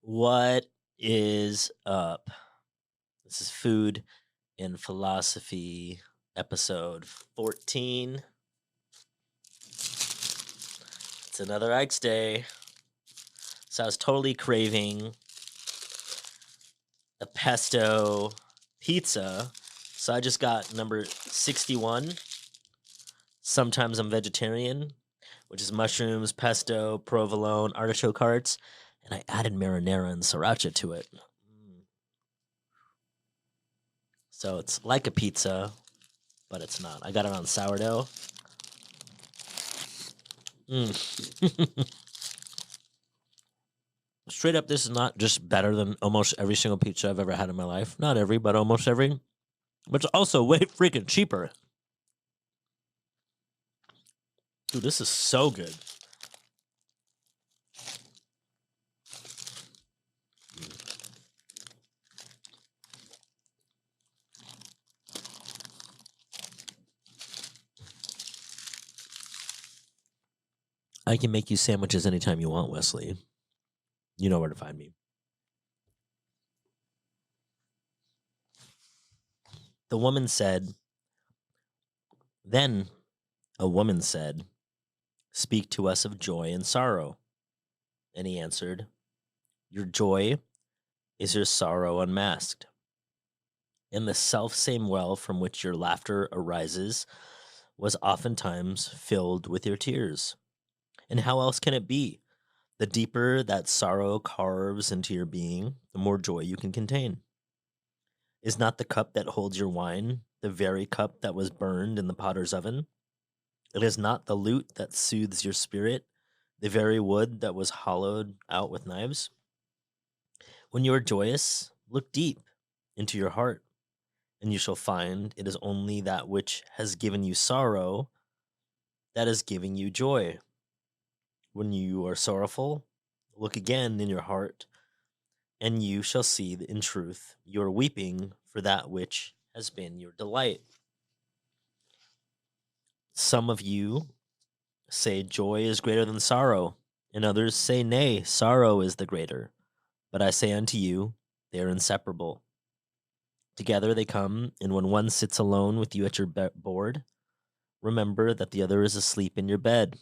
What is up? This is Food and Philosophy, episode 14. It's another Ike's Day. So I was totally craving a pesto pizza. So I just got number 61. Sometimes I'm vegetarian, which is mushrooms, pesto, provolone, artichoke hearts, and I added marinara and sriracha to it. So it's like a pizza, but it's not. I got it on sourdough. Mm. Straight up, this is not just better than almost every single pizza I've ever had in my life. Not every, but almost every. But it's also way freaking cheaper. Dude, this is so good. I can make you sandwiches anytime you want, Wesley. You know where to find me. The woman said, Then a woman said, Speak to us of joy and sorrow. And he answered, Your joy is your sorrow unmasked. And the self same well from which your laughter arises was oftentimes filled with your tears. And how else can it be? The deeper that sorrow carves into your being, the more joy you can contain. Is not the cup that holds your wine the very cup that was burned in the potter's oven? It is not the lute that soothes your spirit, the very wood that was hollowed out with knives? When you are joyous, look deep into your heart, and you shall find it is only that which has given you sorrow that is giving you joy. When you are sorrowful, look again in your heart, and you shall see that in truth you are weeping for that which has been your delight. Some of you say joy is greater than sorrow, and others say, Nay, sorrow is the greater. But I say unto you, they are inseparable. Together they come, and when one sits alone with you at your board, remember that the other is asleep in your bed.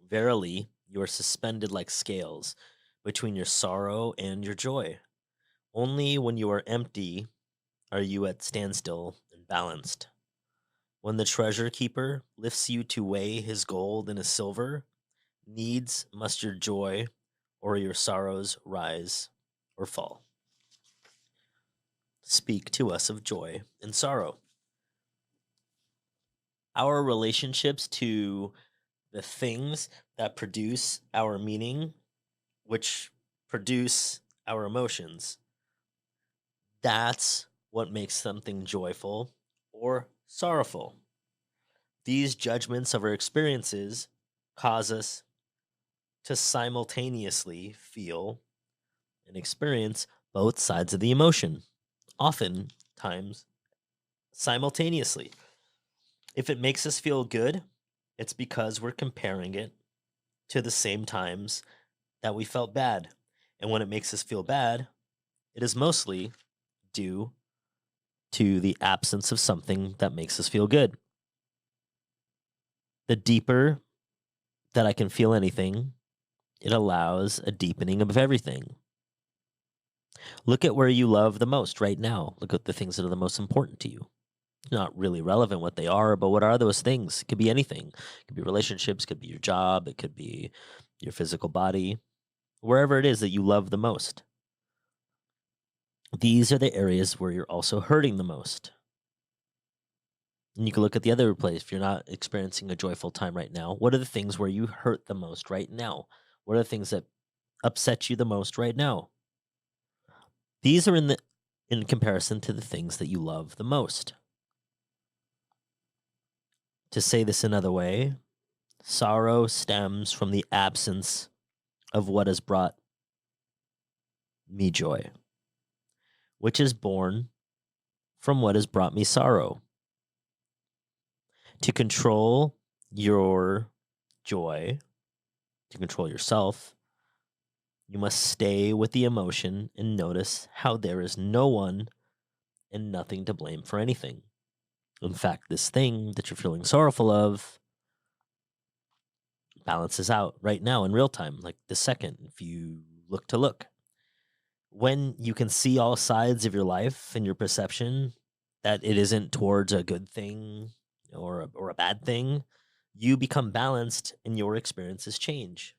Verily, you are suspended like scales between your sorrow and your joy. Only when you are empty are you at standstill and balanced. When the treasure keeper lifts you to weigh his gold and his silver, needs must your joy or your sorrows rise or fall. Speak to us of joy and sorrow. Our relationships to the things that produce our meaning, which produce our emotions, that's what makes something joyful or sorrowful. These judgments of our experiences cause us to simultaneously feel and experience both sides of the emotion, oftentimes simultaneously. If it makes us feel good, it's because we're comparing it to the same times that we felt bad. And when it makes us feel bad, it is mostly due to the absence of something that makes us feel good. The deeper that I can feel anything, it allows a deepening of everything. Look at where you love the most right now. Look at the things that are the most important to you. It's not really relevant what they are, but what are those things? It could be anything. It could be relationships, it could be your job, it could be your physical body, wherever it is that you love the most. These are the areas where you're also hurting the most. And you can look at the other place. If you're not experiencing a joyful time right now, what are the things where you hurt the most right now? What are the things that upset you the most right now? These are in comparison to the things that you love the most. To say this another way, sorrow stems from the absence of what has brought me joy, which is born from what has brought me sorrow. To control your joy, to control yourself, You must stay with the emotion and notice how there is no one and nothing to blame for anything. In fact, this thing that you're feeling sorrowful of balances out right now in real time, like the second, if you look to look. When you can see all sides of your life and your perception that it isn't towards a good thing or a bad thing, you become balanced and your experiences change.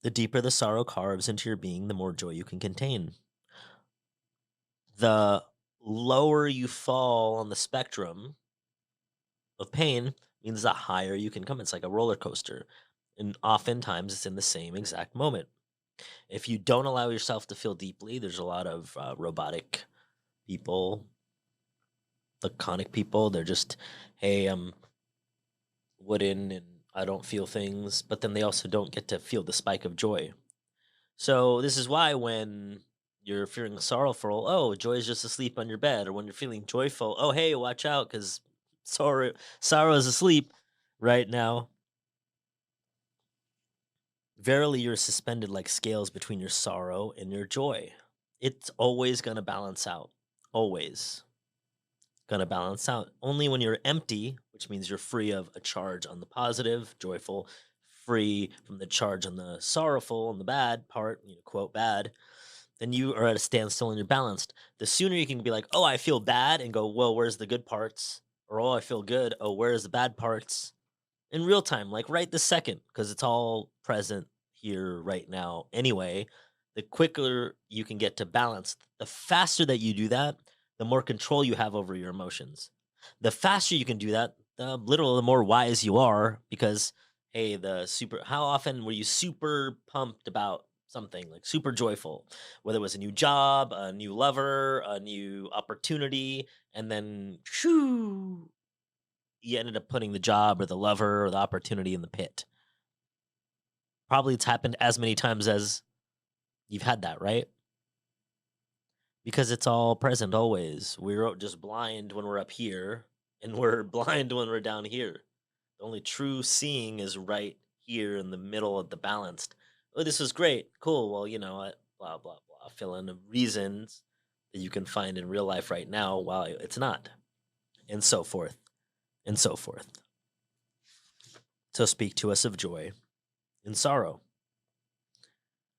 The deeper the sorrow carves into your being, the more joy you can contain. The lower you fall on the spectrum of pain means the higher you can come. It's like a roller coaster. And oftentimes it's in the same exact moment. If you don't allow yourself to feel deeply, there's a lot of robotic people, laconic people. They're just, hey, I'm wooden and I don't feel things. But then they also don't get to feel the spike of joy. So this is why when you're feeling sorrowful, oh, joy is just asleep on your bed. Or when you're feeling joyful, oh, hey, watch out because sorrow is asleep right now. Verily, you're suspended like scales between your sorrow and your joy. It's always going to balance out. Always going to balance out. Only when you're empty, which means you're free of a charge on the positive, joyful, free from the charge on the sorrowful and the bad part, quote, bad, then you are at a standstill and you're balanced. The sooner you can be like, oh, I feel bad and go, well, where's the good parts? Or, oh, I feel good. Oh, where's the bad parts? In real time, like right this second, because it's all present here right now anyway. The quicker you can get to balance, the faster that you do that, the more control you have over your emotions. The faster you can do that, the more wise you are because, hey, how often were you super pumped about something like super joyful, whether it was a new job, a new lover, a new opportunity, and then shoo, you ended up putting the job or the lover or the opportunity in the pit. Probably it's happened as many times as you've had that, right? Because it's all present always. We're just blind when we're up here and we're blind when we're down here. The only true seeing is right here in the middle of the balanced. Oh, this was great. Cool. Well, you know what? Blah, blah, blah. Fill in the reasons that you can find in real life right now while it's not. And so forth. And so forth. So speak to us of joy and sorrow.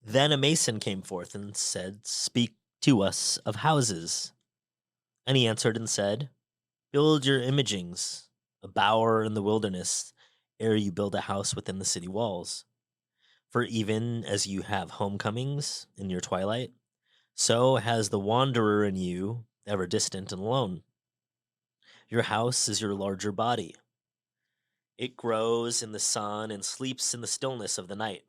Then a mason came forth and said, speak to us of houses. And he answered and said, build your imagings, a bower in the wilderness, ere you build a house within the city walls. For even as you have homecomings in your twilight, so has the wanderer in you, ever distant and alone. Your house is your larger body. It grows in the sun and sleeps in the stillness of the night,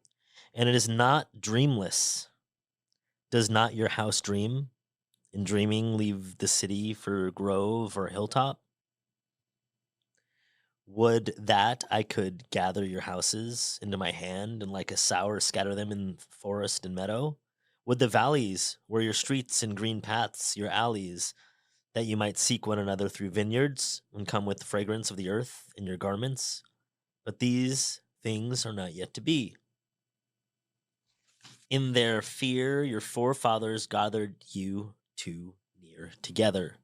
and it is not dreamless. Does not your house dream? In dreaming, leave the city for grove or hilltop? Would that I could gather your houses into my hand and like a sower scatter them in forest and meadow? Would the valleys were your streets and green paths, your alleys, that you might seek one another through vineyards and come with the fragrance of the earth in your garments? But these things are not yet to be. In their fear, your forefathers gathered you too near together.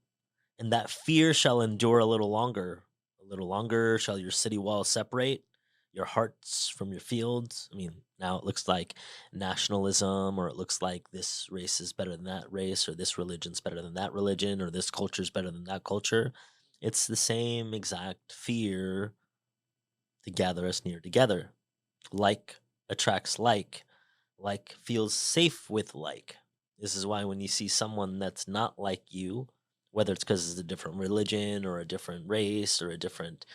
And that fear shall endure a little longer. A little longer shall your city walls separate your hearts from your fields. I mean, now it looks like nationalism, or it looks like this race is better than that race, or this religion's better than that religion, or this culture's better than that culture. It's the same exact fear to gather us near together. Like attracts like feels safe with like. This is why when you see someone that's not like you, whether it's because it's a different religion or a different race or a different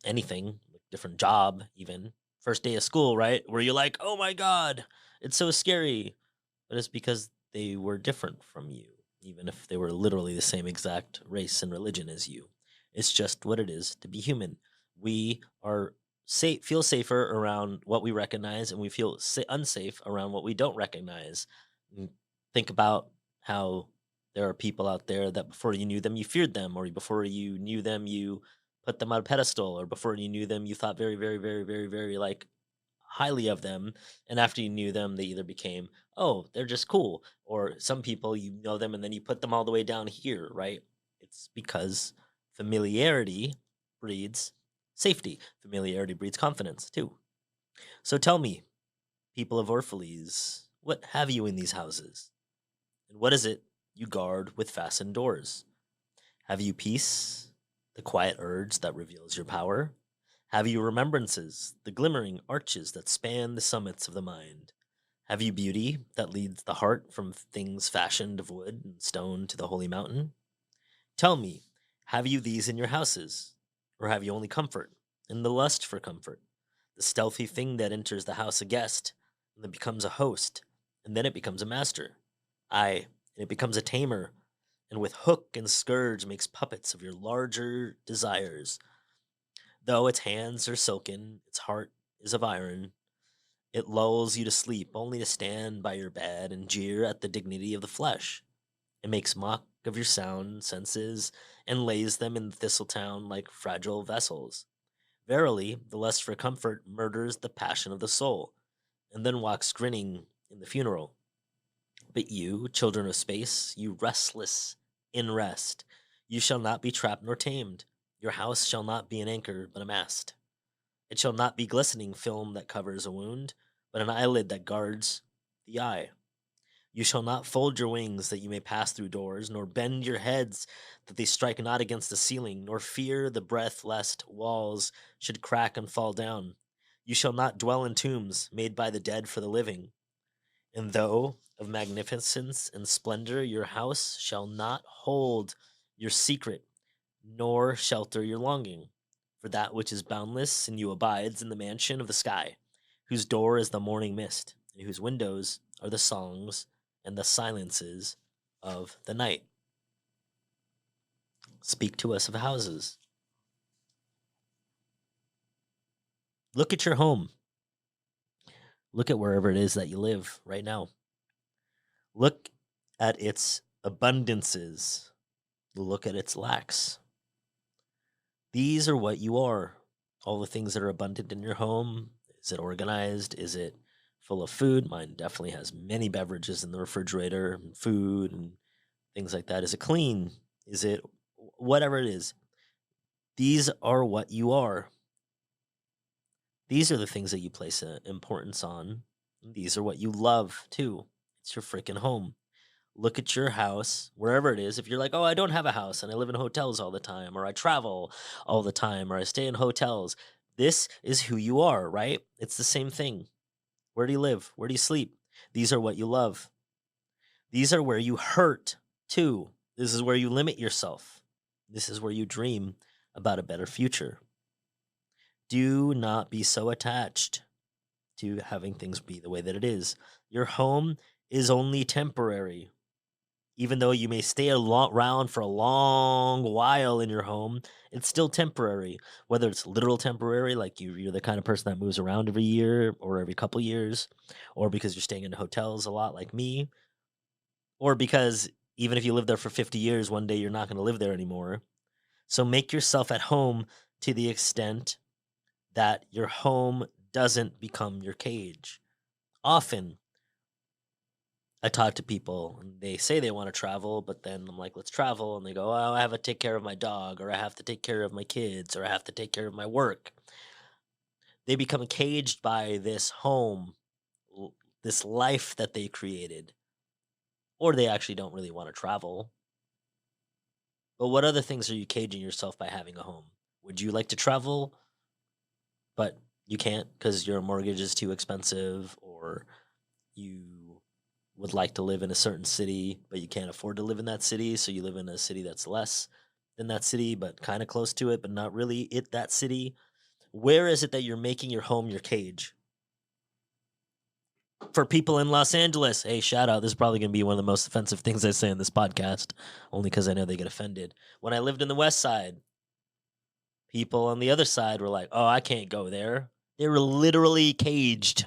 anything, like different job, even first day of school, right? Where you're like, oh my God, it's so scary. But it's because they were different from you, even if they were literally the same exact race and religion as you. It's just what it is to be human. We are feel safer around what we recognize, and we feel unsafe around what we don't recognize. And think about how there are people out there that before you knew them, you feared them, or before you knew them, you put them on a pedestal, or before you knew them, you thought very, very, very, very, very like highly of them, and after you knew them, they either became, oh, they're just cool, or some people you know them and then you put them all the way down here, right? It's because familiarity breeds safety. Familiarity breeds confidence too. So tell me, people of Orphalese, what have you in these houses? And what is it you guard with fastened doors? Have you peace, the quiet urge that reveals your power? Have you remembrances, the glimmering arches that span the summits of the mind? Have you beauty that leads the heart from things fashioned of wood and stone to the holy mountain? Tell me, have you these in your houses? Or have you only comfort and the lust for comfort? The stealthy thing that enters the house a guest, and then becomes a host, and then it becomes a master. Aye, and it becomes a tamer, and with hook and scourge makes puppets of your larger desires. Though its hands are silken, its heart is of iron. It lulls you to sleep only to stand by your bed and jeer at the dignity of the flesh. It makes mock of your sound senses and lays them in Thistletown like fragile vessels. Verily, the lust for comfort murders the passion of the soul, and then walks grinning in the funeral. But you, children of space, you restless in rest, you shall not be trapped nor tamed. Your house shall not be an anchor, but a mast. It shall not be glistening film that covers a wound, but an eyelid that guards the eye. You shall not fold your wings that you may pass through doors, nor bend your heads that they strike not against the ceiling, nor fear the breath lest walls should crack and fall down. You shall not dwell in tombs made by the dead for the living. And though of magnificence and splendor your house shall not hold your secret, nor shelter your longing. For that which is boundless in you abides in the mansion of the sky, whose door is the morning mist, and whose windows are the songs and the silences of the night. Speak to us of houses. Look at your home. Look at wherever it is that you live right now. Look at its abundances. Look at its lacks. These are what you are. All the things that are abundant in your home. Is it organized? Is it full of food? Mine definitely has many beverages in the refrigerator, and food and things like that. Is it clean? Is it whatever it is? These are what you are. These are the things that you place importance on. These are what you love too. It's your freaking home. Look at your house, wherever it is. If you're like, oh, I don't have a house and I live in hotels all the time, or I travel all the time, or I stay in hotels, this is who you are, right? It's the same thing. Where do you live? Where do you sleep? These are what you love. These are where you hurt too. This is where you limit yourself. This is where you dream about a better future. Do not be so attached to having things be the way that it is. Your home is only temporary. Even though you may stay around for a long while in your home, it's still temporary. Whether it's literal temporary, like you're the kind of person that moves around every year or every couple years, or because you're staying in hotels a lot, like me, or because even if you live there for 50 years, one day you're not going to live there anymore. So make yourself at home to the extent that your home doesn't become your cage. Often, I talk to people and they say they want to travel, but then I'm like, let's travel. And they go, oh, I have to take care of my dog, or I have to take care of my kids, or I have to take care of my work. They become caged by this home, this life that they created, or they actually don't really want to travel. But what other things are you caging yourself by having a home? Would you like to travel, but you can't because your mortgage is too expensive, or you would like to live in a certain city, but you can't afford to live in that city, so you live in a city that's less than that city, but kind of close to it, but not really it that city. Where is it that you're making your home your cage? For people in Los Angeles, hey, shout out. This is probably going to be one of the most offensive things I say in this podcast, only because I know they get offended. When I lived in the West Side, people on the other side were like, oh, I can't go there. They were literally caged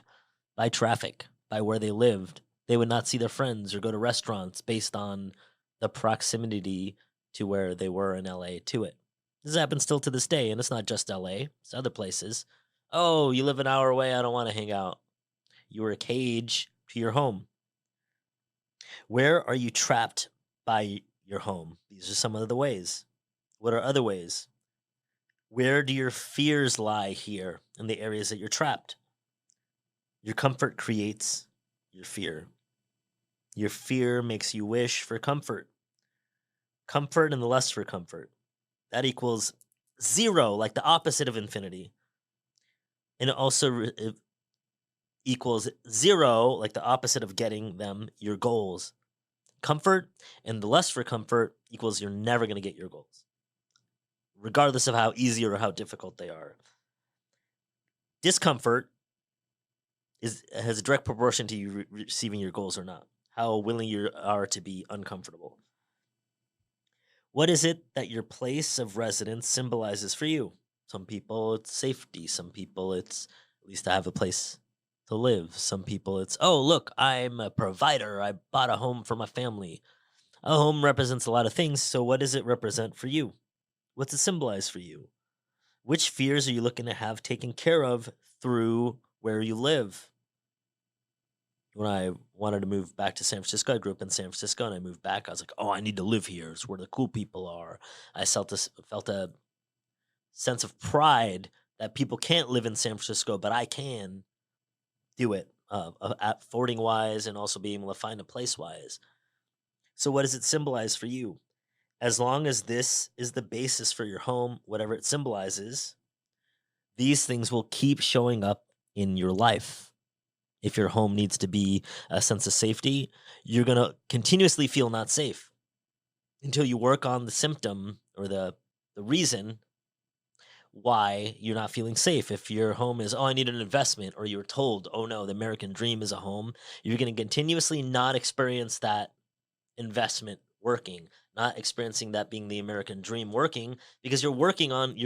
by traffic, by where they lived. They would not see their friends or go to restaurants based on the proximity to where they were in LA to it. This happens still to this day, and it's not just LA, it's other places. Oh, you live an hour away. I don't want to hang out. You are a cage to your home. Where are you trapped by your home? These are some of the ways. What are other ways? Where do your fears lie here in the areas that you're trapped? Your comfort creates your fear. Your fear makes you wish for comfort. Comfort and the lust for comfort. That equals zero, like the opposite of infinity. And it also equals zero, like the opposite of getting them your goals. Comfort and the lust for comfort equals you're never going to get your goals, regardless of how easy or how difficult they are. Discomfort has a direct proportion to you receiving your goals or not. How willing you are to be uncomfortable. What is it that your place of residence symbolizes for you? Some people it's safety. Some people it's at least I have a place to live. Some people it's, oh, look, I'm a provider. I bought a home for my family. A home represents a lot of things. So what does it represent for you? What's it symbolize for you? Which fears are you looking to have taken care of through where you live? When I wanted to move back to San Francisco, I grew up in San Francisco and I moved back. I was like, oh, I need to live here. It's where the cool people are. I felt a sense of pride that people can't live in San Francisco, but I can do it affording wise and also being able to find a place wise. So, what does it symbolize for you? As long as this is the basis for your home, whatever it symbolizes, these things will keep showing up in your life. If your home needs to be a sense of safety, you're going to continuously feel not safe until you work on the symptom or the reason why you're not feeling safe. If your home is, oh, I need an investment, or you're told, oh no, the American dream is a home, you're going to continuously not experience that investment working, not experiencing that being the American dream working, because you're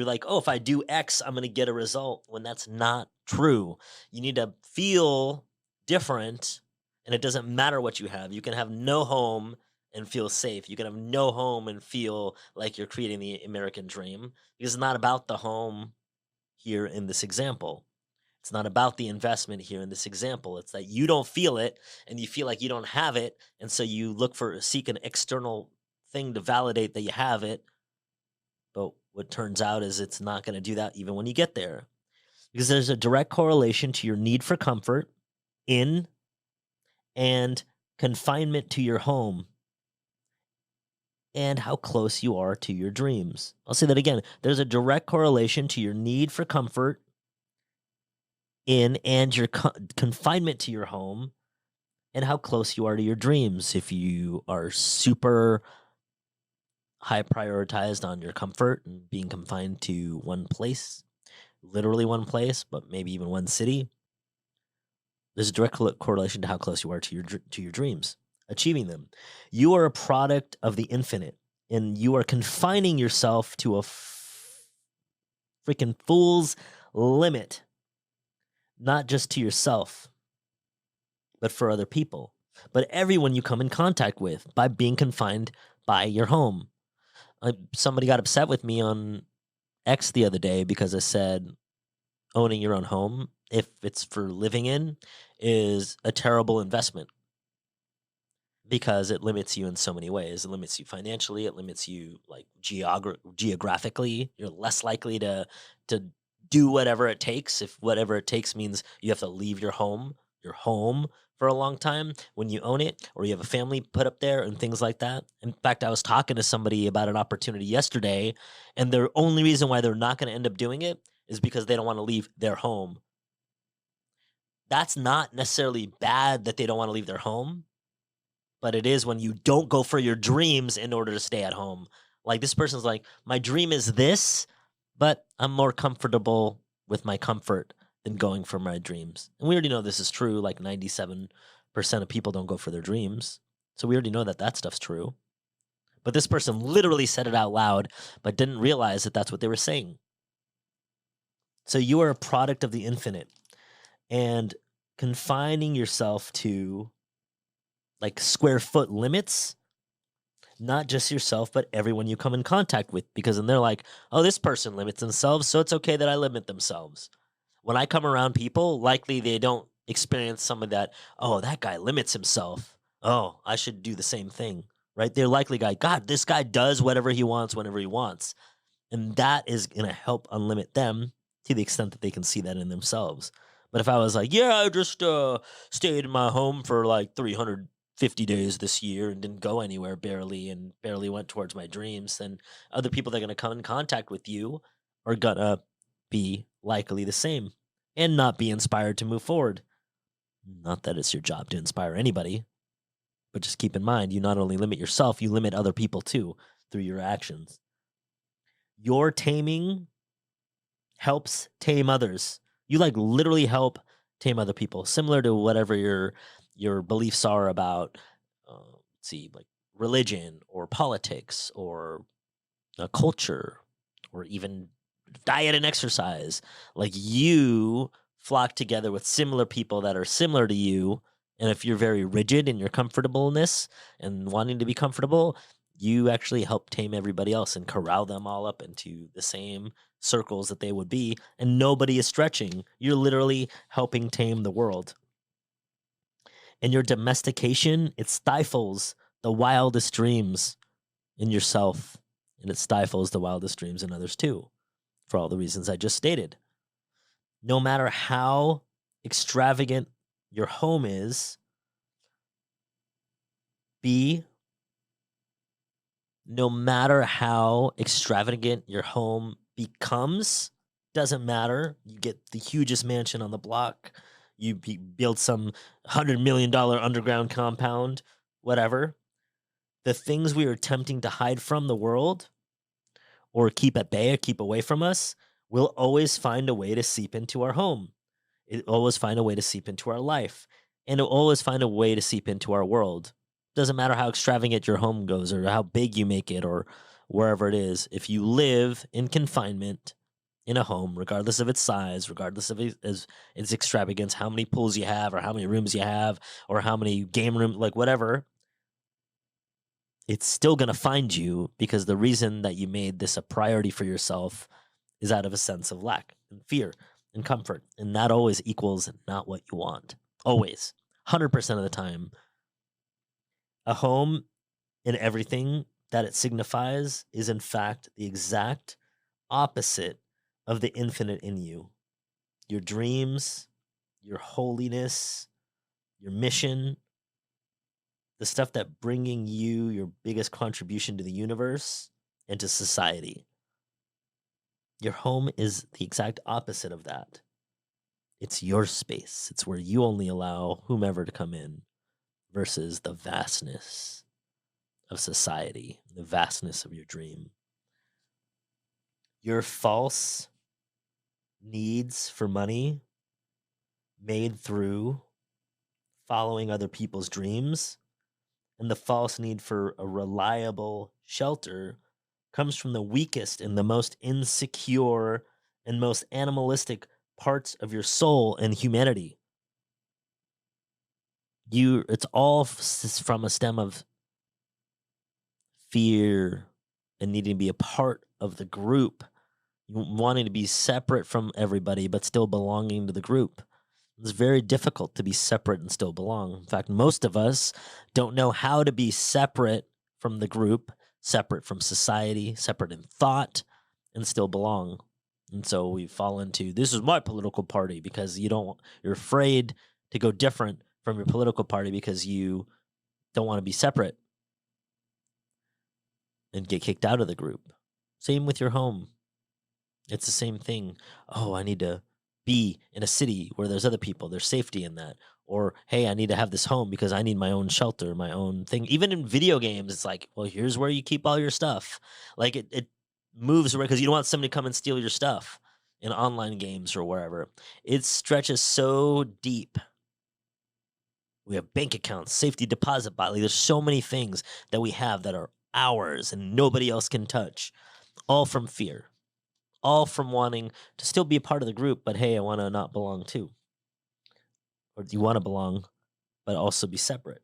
like, oh, if I do X, I'm going to get a result, when that's not true. You need to feel different, and it doesn't matter what you have. You can have no home and feel safe. You can have no home and feel like you're creating the American dream, because it's not about the home here in this example. It's not about the investment here in this example. It's that you don't feel it and you feel like you don't have it. And so you seek an external thing to validate that you have it. But what turns out is it's not going to do that even when you get there. Because there's a direct correlation to your need for comfort in and confinement to your home and how close you are to your dreams. I'll say that again. There's a direct correlation to your need for comfort in and your confinement to your home and how close you are to your dreams. If you are super high prioritized on your comfort and being confined to one place, literally one place, but maybe even one city, there's a direct correlation to how close you are to your dreams, achieving them. You are a product of the infinite, and you are confining yourself to a freaking fool's limit, not just to yourself, but for other people, but everyone you come in contact with by being confined by your home. Somebody got upset with me on X the other day because I said owning your own home, if it's for living in, is a terrible investment because it limits you in so many ways. It limits you financially. It limits you like geographically. You're less likely to do whatever it takes. If whatever it takes means you have to leave your home for a long time when you own it, or you have a family put up there and things like that. In fact, I was talking to somebody about an opportunity yesterday, and the only reason why they're not going to end up doing it is because they don't want to leave their home. That's not necessarily bad that they don't want to leave their home, but it is when you don't go for your dreams in order to stay at home. Like this person's like, my dream is this, but I'm more comfortable with my comfort than going for my dreams. And we already know this is true. Like 97% of people don't go for their dreams. So we already know that that stuff's true. But this person literally said it out loud, but didn't realize that that's what they were saying. So you are a product of the infinite, and confining yourself to like square foot limits, not just yourself, but everyone you come in contact with, because then they're like, oh, this person limits themselves, so it's okay that I limit themselves. When I come around people, likely they don't experience some of that, oh, that guy limits himself. Oh, I should do the same thing. Right? They're likely guy, God, this guy does whatever he wants whenever he wants. And that is going to help unlimit them to the extent that they can see that in themselves. But if I was like, yeah, I just stayed in my home for like 350 days this year and didn't go anywhere barely and barely went towards my dreams, then other people that are going to come in contact with you are going to be likely the same and not be inspired to move forward. Not that it's your job to inspire anybody, but just keep in mind, you not only limit yourself, you limit other people too through your actions. Your taming helps tame others. You like literally help tame other people, similar to whatever your beliefs are about, let's see, like religion or politics or culture or even diet and exercise. Like you flock together with similar people that are similar to you. And if you're very rigid in your comfortableness and wanting to be comfortable, you actually help tame everybody else and corral them all up into the same circles that they would be. And nobody is stretching. You're literally helping tame the world. And your domestication, it stifles the wildest dreams in yourself. And it stifles the wildest dreams in others too, for all the reasons I just stated. No matter how extravagant your home is, B, no matter how extravagant your home becomes, doesn't matter. You get the hugest mansion on the block, build some $100 million underground compound, whatever. The things we are attempting to hide from the world or keep at bay or keep away from us will always find a way to seep into our home. It always find a way to seep into our life, and it'll always find a way to seep into our world. Doesn't matter how extravagant your home goes or how big you make it or wherever it is. If you live in confinement in a home, regardless of its size, regardless of its extravagance, how many pools you have or how many rooms you have or how many game rooms, like whatever, it's still going to find you because the reason that you made this a priority for yourself is out of a sense of lack and fear and comfort. And that always equals not what you want. Always. 100% of the time. A home and everything that it signifies is, in fact, the exact opposite of the infinite in you. Your dreams, your holiness, your mission, the stuff that bringing you your biggest contribution to the universe and to society. Your home is the exact opposite of that. It's your space. It's where you only allow whomever to come in versus the vastness of society, the vastness of your dream. Your false needs for money made through following other people's dreams and the false need for a reliable shelter comes from the weakest and the most insecure and most animalistic parts of your soul and humanity. It's all from a stem of fear and needing to be a part of the group, wanting to be separate from everybody but still belonging to the group. It's very difficult to be separate and still belong. In fact, most of us don't know how to be separate from the group, separate from society, separate in thought, and still belong. And so we fall into, this is my political party, because you're afraid to go different from your political party because you don't want to be separate and get kicked out of the group. Same with your home. It's the same thing. Oh, I need to be in a city where there's other people. There's safety in that. Or, hey, I need to have this home because I need my own shelter, my own thing. Even in video games, it's like, well, here's where you keep all your stuff. Like it moves around because you don't want somebody to come and steal your stuff in online games or wherever. It stretches so deep. We have bank accounts, safety deposit box. Like, there's so many things that we have that are ours and nobody else can touch, all from fear. All from wanting to still be a part of the group, but hey, I want to not belong too. Or you want to belong, but also be separate.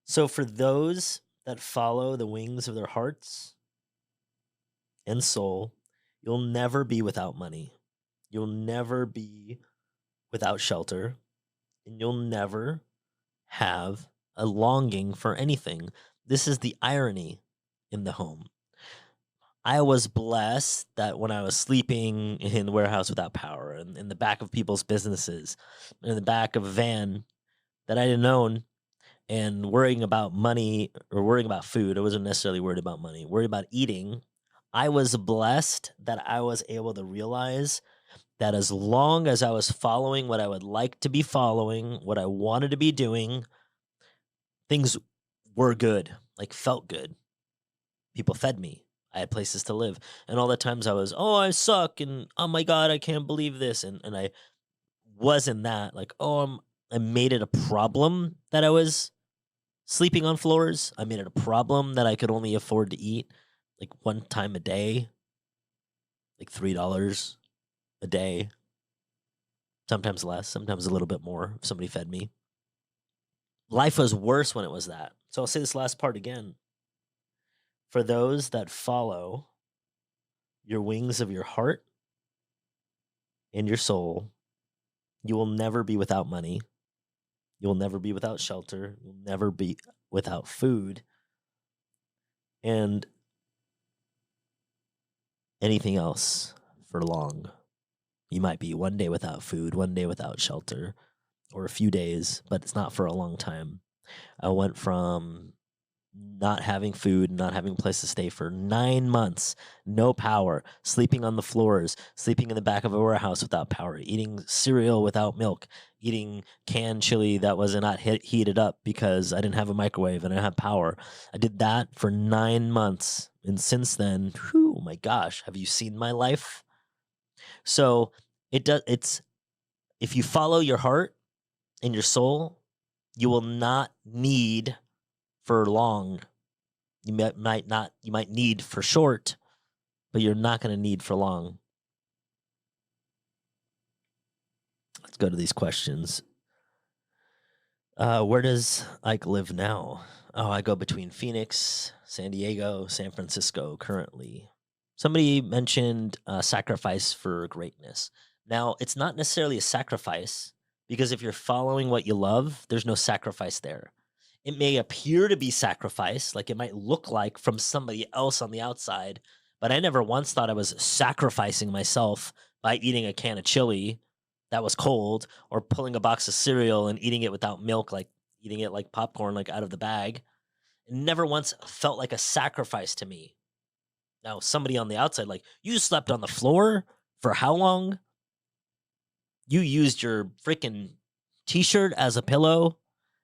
So for those that follow the wings of their hearts and soul, You'll never be without money. You'll never be without shelter. And you'll never have a longing for anything. This is the irony in the home. I was blessed that when I was sleeping in the warehouse without power, and in the back of people's businesses, in the back of a van that I didn't own, and worrying about money or worrying about food, I wasn't necessarily worried about money, worried about eating. I was blessed that I was able to realize that as long as I was following what I would like to be following, what I wanted to be doing, things were good, like felt good. People fed me. I had places to live. And all the times I was, oh, I suck. And oh my God, I can't believe this. And I wasn't that like, I made it a problem that I was sleeping on floors. I made it a problem that I could only afford to eat like one time a day, like $3 a day, sometimes less, sometimes a little bit more if somebody fed me. Life was worse when it was that. So I'll say this last part again. For those that follow your wings of your heart and your soul, you will never be without money. You'll never be without shelter. You'll never be without food and anything else for long. You might be one day without food, one day without shelter, or a few days, but it's not for a long time. I went from not having food, not having a place to stay for 9 months, no power, sleeping on the floors, sleeping in the back of a warehouse without power, eating cereal without milk, eating canned chili that was not heated up because I didn't have a microwave and I didn't have power. I did that for 9 months. And since then, whew, my gosh, have you seen my life? So it's if you follow your heart and your soul, you will not need for long. You might need for short, but you're not going to need for long. Let's go to these questions. Where does Ike live now? Oh, I go between Phoenix, San Diego, San Francisco currently. Somebody mentioned sacrifice for greatness. Now, it's not necessarily a sacrifice because if you're following what you love, there's no sacrifice there. It may appear to be sacrifice, like it might look like from somebody else on the outside, but I never once thought I was sacrificing myself by eating a can of chili that was cold or pulling a box of cereal and eating it without milk, like eating it like popcorn, like out of the bag. It never once felt like a sacrifice to me. Now, somebody on the outside, like, you slept on the floor for how long? You used your freaking t-shirt as a pillow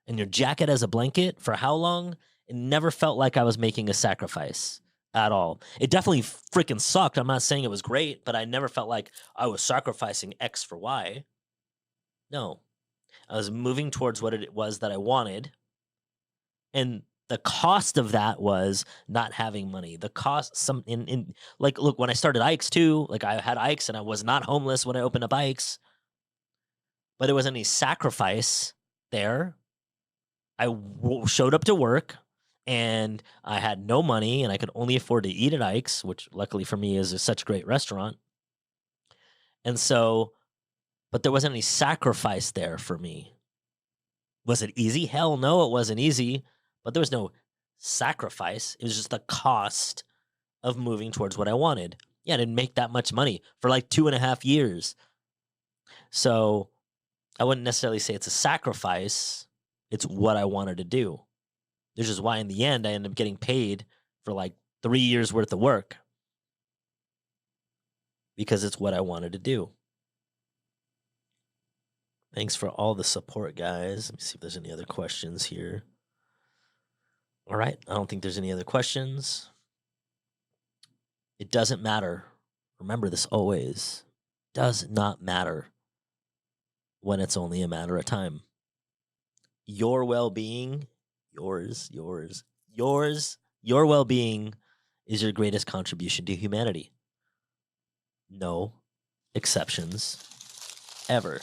and your jacket as a blanket for how long? It never felt like I was making a sacrifice at all. It definitely freaking sucked. I'm not saying it was great, but I never felt like I was sacrificing X for Y. No, I was moving towards what it was that I wanted. And the cost of that was not having money. The cost some in like look, when I started Ike's too, like I had Ike's and I was not homeless when I opened up Ike's, but there wasn't any sacrifice there. Showed up to work and I had no money and I could only afford to eat at Ike's, which luckily for me is such a great restaurant. And so, but there wasn't any sacrifice there for me. Was it easy? Hell no, it wasn't easy, but there was no sacrifice. It was just the cost of moving towards what I wanted. Yeah, I didn't make that much money for like 2.5 years. So I wouldn't necessarily say it's a sacrifice. It's what I wanted to do. Which is why in the end, I ended up getting paid for like 3 years worth of work because it's what I wanted to do. Thanks for all the support, guys. Let me see if there's any other questions here. All right. I don't think there's any other questions. It doesn't matter. Remember this always. Does not matter when it's only a matter of time. Your well-being, your well-being is your greatest contribution to humanity. No exceptions ever.